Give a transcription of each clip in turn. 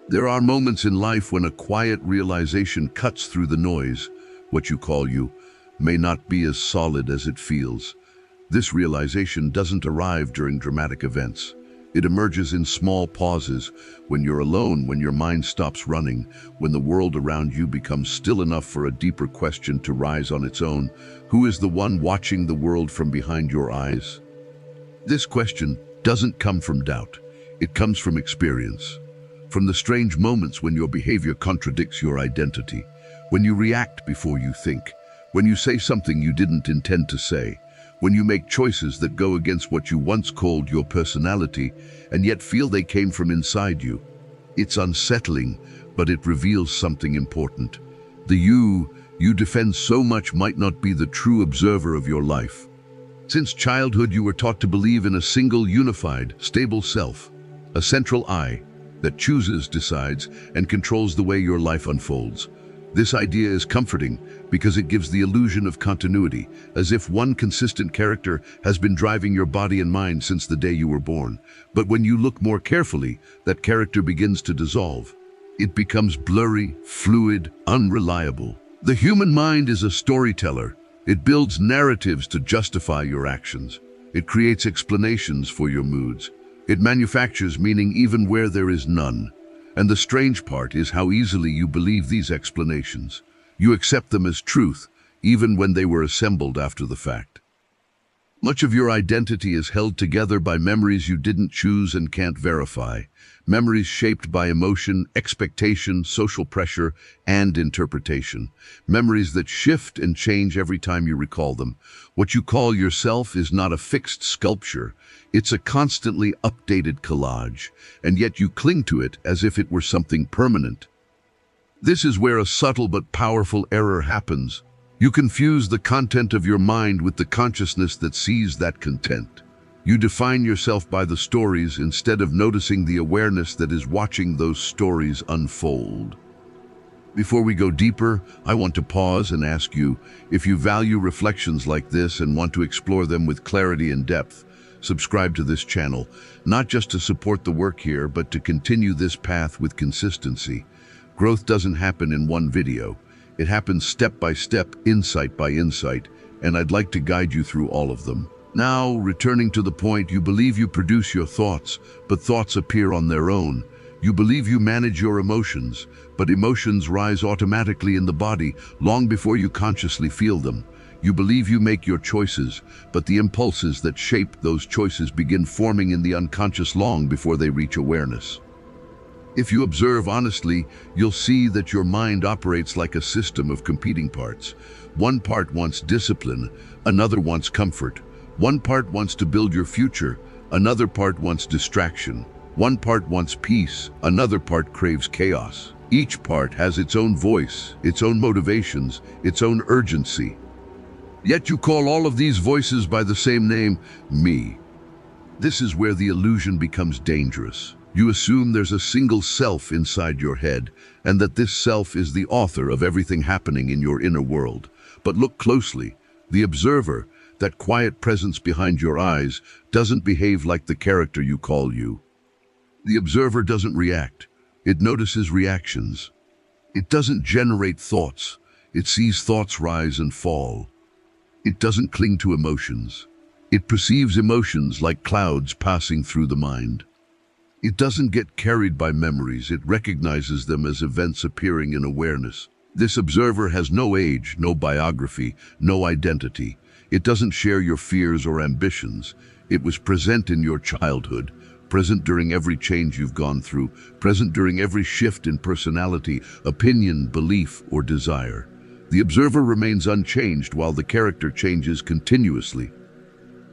There are moments in life when a quiet realization cuts through the noise. What you call you may not be as solid as it feels. This realization doesn't arrive during dramatic events. It emerges in small pauses, when you're alone, when your mind stops running, when the world around you becomes still enough for a deeper question to rise on its own. Who is the one watching the world from behind your eyes? This question doesn't come from doubt. It comes from experience. From the strange moments when your behavior contradicts your identity, when you react before you think, when you say something you didn't intend to say, when you make choices that go against what you once called your personality and yet feel they came from inside you. It's unsettling, but it reveals something important. The you defend so much might not be the true observer of your life. Since childhood, you were taught to believe in a single, unified, stable self, a central I that chooses, decides, and controls the way your life unfolds. This idea is comforting because it gives the illusion of continuity, as if one consistent character has been driving your body and mind since the day you were born. But when you look more carefully, that character begins to dissolve. It becomes blurry, fluid, unreliable. The human mind is a storyteller. It builds narratives to justify your actions. It creates explanations for your moods. It manufactures meaning even where there is none. And the strange part is how easily you believe these explanations. You accept them as truth, even when they were assembled after the fact. Much of your identity is held together by memories you didn't choose and can't verify. Memories shaped by emotion, expectation, social pressure, and interpretation. Memories that shift and change every time you recall them. What you call yourself is not a fixed sculpture. It's a constantly updated collage, and yet you cling to it as if it were something permanent. This is where a subtle but powerful error happens. You confuse the content of your mind with the consciousness that sees that content. You define yourself by the stories instead of noticing the awareness that is watching those stories unfold. Before we go deeper, I want to pause and ask you, if you value reflections like this and want to explore them with clarity and depth, subscribe to this channel, not just to support the work here, but to continue this path with consistency. Growth doesn't happen in one video. It happens step by step, insight by insight, and I'd like to guide you through all of them. Now, returning to the point, you believe you produce your thoughts, but thoughts appear on their own. You believe you manage your emotions, but emotions rise automatically in the body long before you consciously feel them. You believe you make your choices, but the impulses that shape those choices begin forming in the unconscious long before they reach awareness. If you observe honestly, you'll see that your mind operates like a system of competing parts. One part wants discipline, another wants comfort. One part wants to build your future, another part wants distraction. One part wants peace, another part craves chaos. Each part has its own voice, its own motivations, its own urgency. Yet you call all of these voices by the same name, me. This is where the illusion becomes dangerous. You assume there's a single self inside your head, and that this self is the author of everything happening in your inner world. But look closely. The observer, that quiet presence behind your eyes, doesn't behave like the character you call you. The observer doesn't react. It notices reactions. It doesn't generate thoughts. It sees thoughts rise and fall. It doesn't cling to emotions. It perceives emotions like clouds passing through the mind. It doesn't get carried by memories. It recognizes them as events appearing in awareness. This observer has no age, no biography, no identity. It doesn't share your fears or ambitions. It was present in your childhood, present during every change you've gone through, present during every shift in personality, opinion, belief, or desire. The observer remains unchanged while the character changes continuously.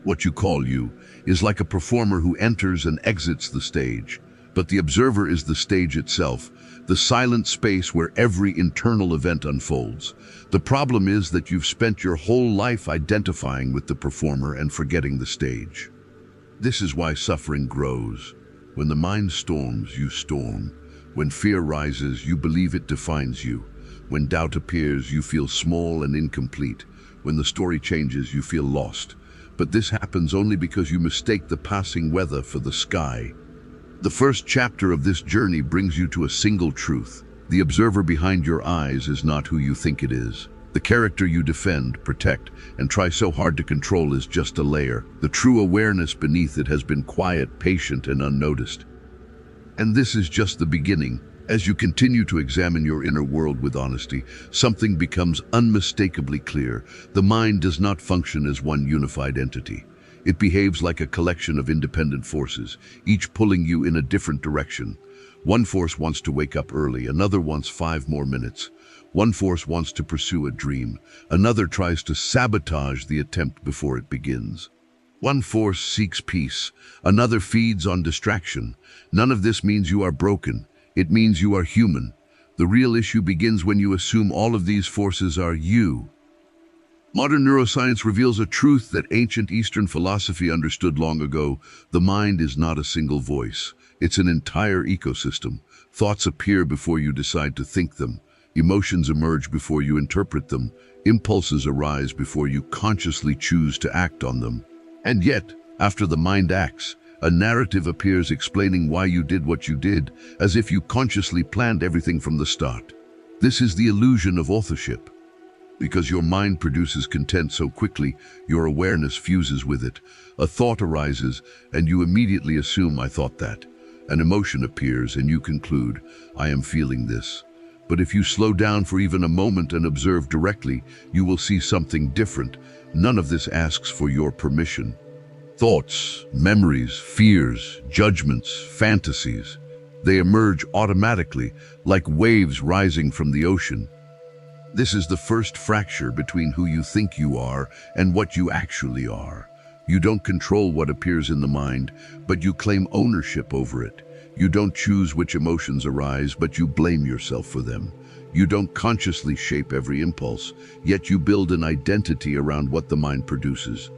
What you call you is like a performer who enters and exits the stage, but the observer is the stage itself, the silent space where every internal event unfolds. The problem is that you've spent your whole life identifying with the performer and forgetting the stage. This is why suffering grows. When the mind storms, you storm. When fear rises, you believe it defines you. When doubt appears, you feel small and incomplete. When the story changes, you feel lost. But this happens only because you mistake the passing weather for the sky. The first chapter of this journey brings you to a single truth. The observer behind your eyes is not who you think it is. The character you defend, protect, and try so hard to control is just a layer. The true awareness beneath it has been quiet, patient, and unnoticed. And this is just the beginning. As you continue to examine your inner world with honesty, something becomes unmistakably clear. The mind does not function as one unified entity. It behaves like a collection of independent forces, each pulling you in a different direction. One force wants to wake up early, another wants 5 more minutes. One force wants to pursue a dream, another tries to sabotage the attempt before it begins. One force seeks peace, another feeds on distraction. None of this means you are broken. It means you are human. The real issue begins when you assume all of these forces are you. Modern neuroscience reveals a truth that ancient Eastern philosophy understood long ago. The mind is not a single voice. It's an entire ecosystem. Thoughts appear before you decide to think them. Emotions emerge before you interpret them. Impulses arise before you consciously choose to act on them. And yet, after the mind acts, a narrative appears explaining why you did what you did, as if you consciously planned everything from the start. This is the illusion of authorship. Because your mind produces content so quickly, your awareness fuses with it. A thought arises, and you immediately assume, I thought that. An emotion appears, and you conclude, I am feeling this. But if you slow down for even a moment and observe directly, you will see something different. None of this asks for your permission. Thoughts, memories, fears, judgments, fantasies, they emerge automatically, like waves rising from the ocean. This is the first fracture between who you think you are and what you actually are. You don't control what appears in the mind, but you claim ownership over it. You don't choose which emotions arise, but you blame yourself for them. You don't consciously shape every impulse, yet you build an identity around what the mind produces.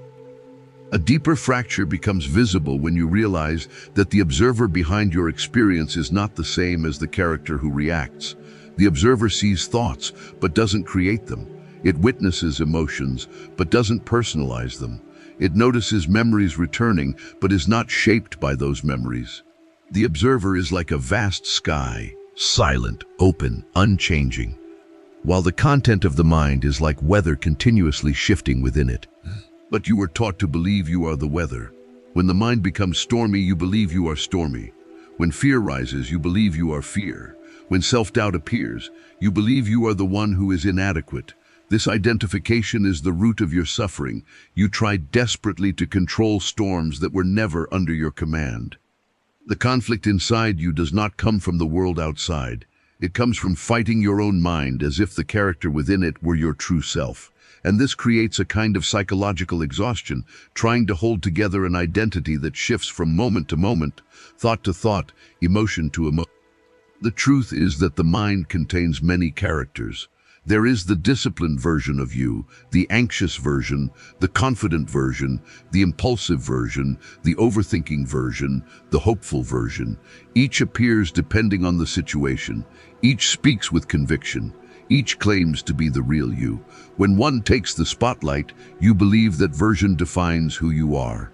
A deeper fracture becomes visible when you realize that the observer behind your experience is not the same as the character who reacts. The observer sees thoughts, but doesn't create them. It witnesses emotions, but doesn't personalize them. It notices memories returning, but is not shaped by those memories. The observer is like a vast sky, silent, open, unchanging, while the content of the mind is like weather continuously shifting within it. But you were taught to believe you are the weather. When the mind becomes stormy, you believe you are stormy. When fear rises, you believe you are fear. When self-doubt appears, you believe you are the one who is inadequate. This identification is the root of your suffering. You try desperately to control storms that were never under your command. The conflict inside you does not come from the world outside. It comes from fighting your own mind as if the character within it were your true self. And this creates a kind of psychological exhaustion, trying to hold together an identity that shifts from moment to moment, thought to thought, emotion to emotion. The truth is that the mind contains many characters. There is the disciplined version of you, the anxious version, the confident version, the impulsive version, the overthinking version, the hopeful version. Each appears depending on the situation. Each speaks with conviction. Each claims to be the real you. When one takes the spotlight, you believe that version defines who you are.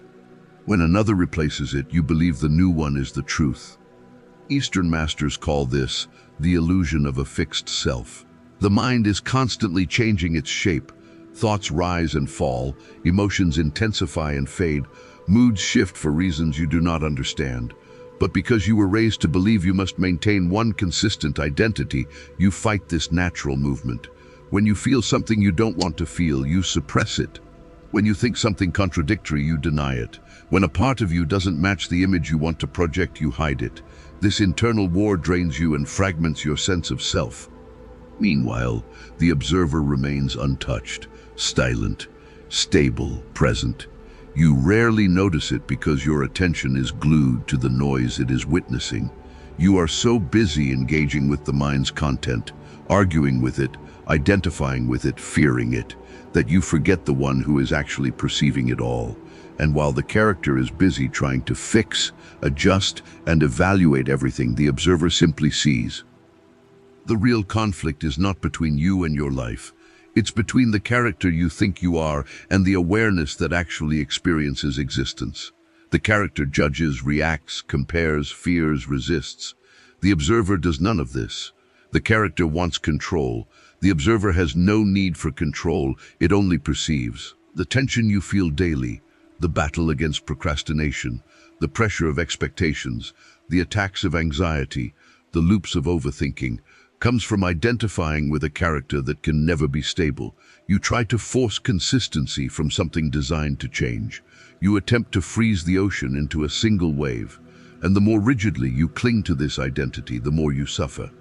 When another replaces it, you believe the new one is the truth. Eastern masters call this the illusion of a fixed self. The mind is constantly changing its shape. Thoughts rise and fall, emotions intensify and fade, moods shift for reasons you do not understand. But because you were raised to believe you must maintain one consistent identity, you fight this natural movement. When you feel something you don't want to feel, you suppress it. When you think something contradictory, you deny it. When a part of you doesn't match the image you want to project, you hide it. This internal war drains you and fragments your sense of self. Meanwhile, the observer remains untouched, silent, stable, present. You rarely notice it because your attention is glued to the noise it is witnessing. You are so busy engaging with the mind's content, arguing with it, identifying with it, fearing it, that you forget the one who is actually perceiving it all. And while the character is busy trying to fix, adjust, and evaluate everything, the observer simply sees. The real conflict is not between you and your life. It's between the character you think you are and the awareness that actually experiences existence. The character judges, reacts, compares, fears, resists. The observer does none of this. The character wants control. The observer has no need for control, it only perceives. The tension you feel daily, the battle against procrastination, the pressure of expectations, the attacks of anxiety, the loops of overthinking, comes from identifying with a character that can never be stable. You try to force consistency from something designed to change. You attempt to freeze the ocean into a single wave, and the more rigidly you cling to this identity, the more you suffer.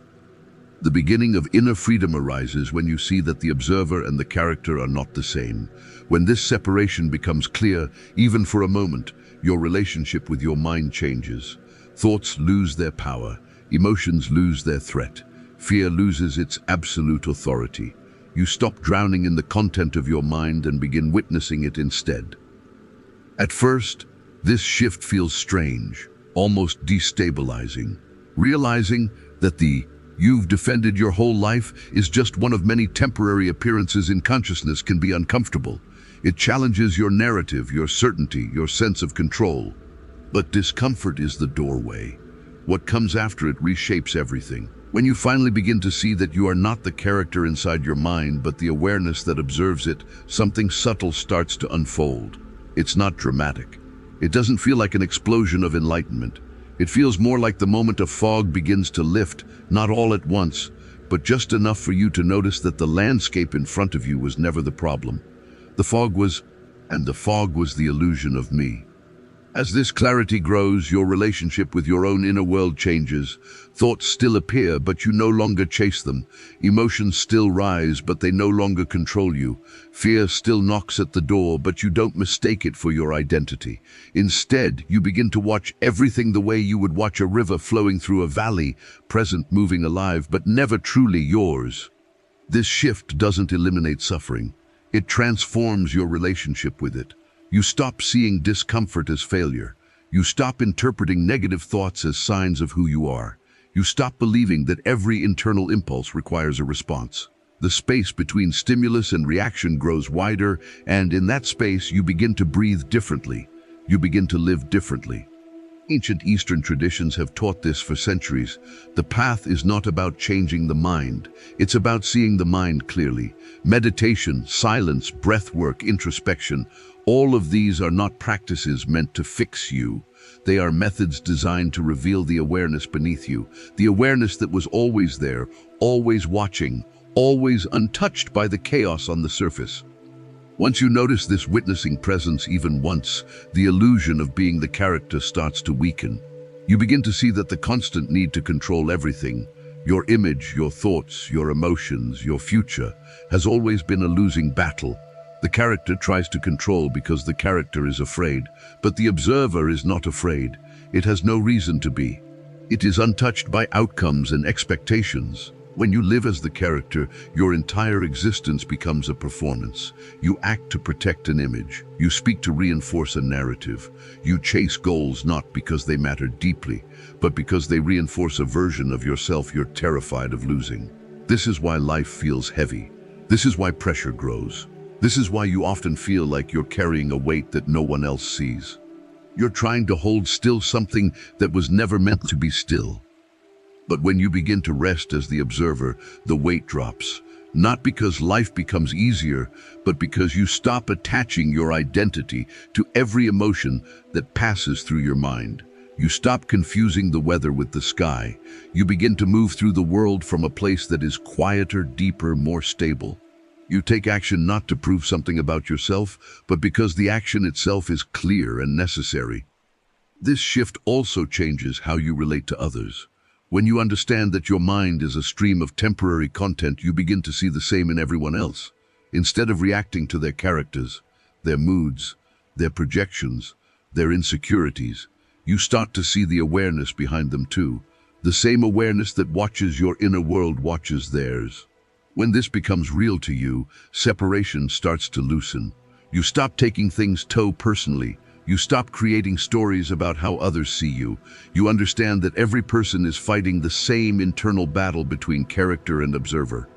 The beginning of inner freedom arises when you see that the observer and the character are not the same. When this separation becomes clear, even for a moment, your relationship with your mind changes. Thoughts lose their power, emotions lose their threat, fear loses its absolute authority. You stop drowning in the content of your mind and begin witnessing it instead. At first, this shift feels strange, almost destabilizing. Realizing that the you've defended your whole life is just one of many temporary appearances in consciousness can be uncomfortable. It challenges your narrative, your certainty, your sense of control. But discomfort is the doorway. What comes after it reshapes everything. When you finally begin to see that you are not the character inside your mind, but the awareness that observes it, something subtle starts to unfold. It's not dramatic. It doesn't feel like an explosion of enlightenment. It feels more like the moment a fog begins to lift, not all at once, but just enough for you to notice that the landscape in front of you was never the problem. The fog was the illusion of me. As this clarity grows, your relationship with your own inner world changes. Thoughts still appear, but you no longer chase them. Emotions still rise, but they no longer control you. Fear still knocks at the door, but you don't mistake it for your identity. Instead, you begin to watch everything the way you would watch a river flowing through a valley, present, moving, alive, but never truly yours. This shift doesn't eliminate suffering. It transforms your relationship with it. You stop seeing discomfort as failure. You stop interpreting negative thoughts as signs of who you are. You stop believing that every internal impulse requires a response. The space between stimulus and reaction grows wider, and in that space you begin to breathe differently. You begin to live differently. Ancient Eastern traditions have taught this for centuries. The path is not about changing the mind. It's about seeing the mind clearly. Meditation, silence, breath work, introspection, all of these are not practices meant to fix you. They are methods designed to reveal the awareness beneath you, the awareness that was always there, always watching, always untouched by the chaos on the surface. Once you notice this witnessing presence even once, the illusion of being the character starts to weaken. You begin to see that the constant need to control everything, your image, your thoughts, your emotions, your future, has always been a losing battle. The character tries to control because the character is afraid, but the observer is not afraid. It has no reason to be. It is untouched by outcomes and expectations. When you live as the character, your entire existence becomes a performance. You act to protect an image. You speak to reinforce a narrative. You chase goals not because they matter deeply, but because they reinforce a version of yourself you're terrified of losing. This is why life feels heavy. This is why pressure grows. This is why you often feel like you're carrying a weight that no one else sees. You're trying to hold still something that was never meant to be still. But when you begin to rest as the observer, the weight drops. Not because life becomes easier, but because you stop attaching your identity to every emotion that passes through your mind. You stop confusing the weather with the sky. You begin to move through the world from a place that is quieter, deeper, more stable. You take action not to prove something about yourself, but because the action itself is clear and necessary. This shift also changes how you relate to others. When you understand that your mind is a stream of temporary content, you begin to see the same in everyone else. Instead of reacting to their characters, their moods, their projections, their insecurities, you start to see the awareness behind them too. The same awareness that watches your inner world watches theirs. When this becomes real to you, separation starts to loosen. You stop taking things too personally. You stop creating stories about how others see you. You understand that every person is fighting the same internal battle between character and observer.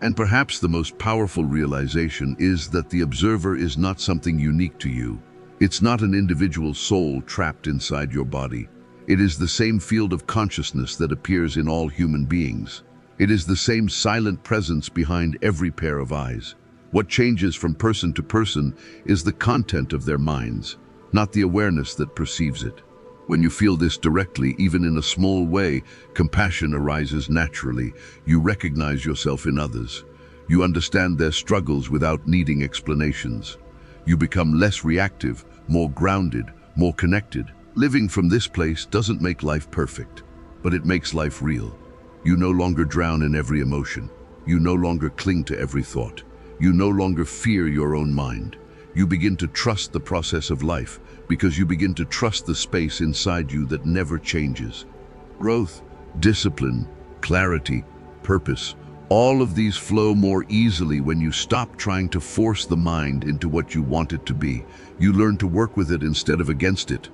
And perhaps the most powerful realization is that the observer is not something unique to you. It's not an individual soul trapped inside your body. It is the same field of consciousness that appears in all human beings. It is the same silent presence behind every pair of eyes. What changes from person to person is the content of their minds, not the awareness that perceives it. When you feel this directly, even in a small way, compassion arises naturally. You recognize yourself in others. You understand their struggles without needing explanations. You become less reactive, more grounded, more connected. Living from this place doesn't make life perfect, but it makes life real. You no longer drown in every emotion. You no longer cling to every thought. You no longer fear your own mind. You begin to trust the process of life because you begin to trust the space inside you that never changes. Growth, discipline, clarity, purpose, all of these flow more easily when you stop trying to force the mind into what you want it to be. You learn to work with it instead of against it.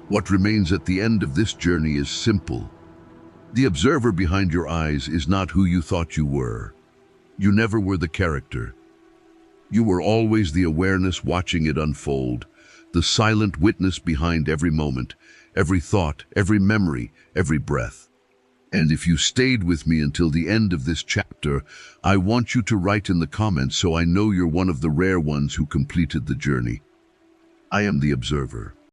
What remains at the end of this journey is simple. The observer behind your eyes is not who you thought you were. You never were the character. You were always the awareness watching it unfold, the silent witness behind every moment, every thought, every memory, every breath. And if you stayed with me until the end of this chapter, I want you to write in the comments so I know you're one of the rare ones who completed the journey. I am the observer.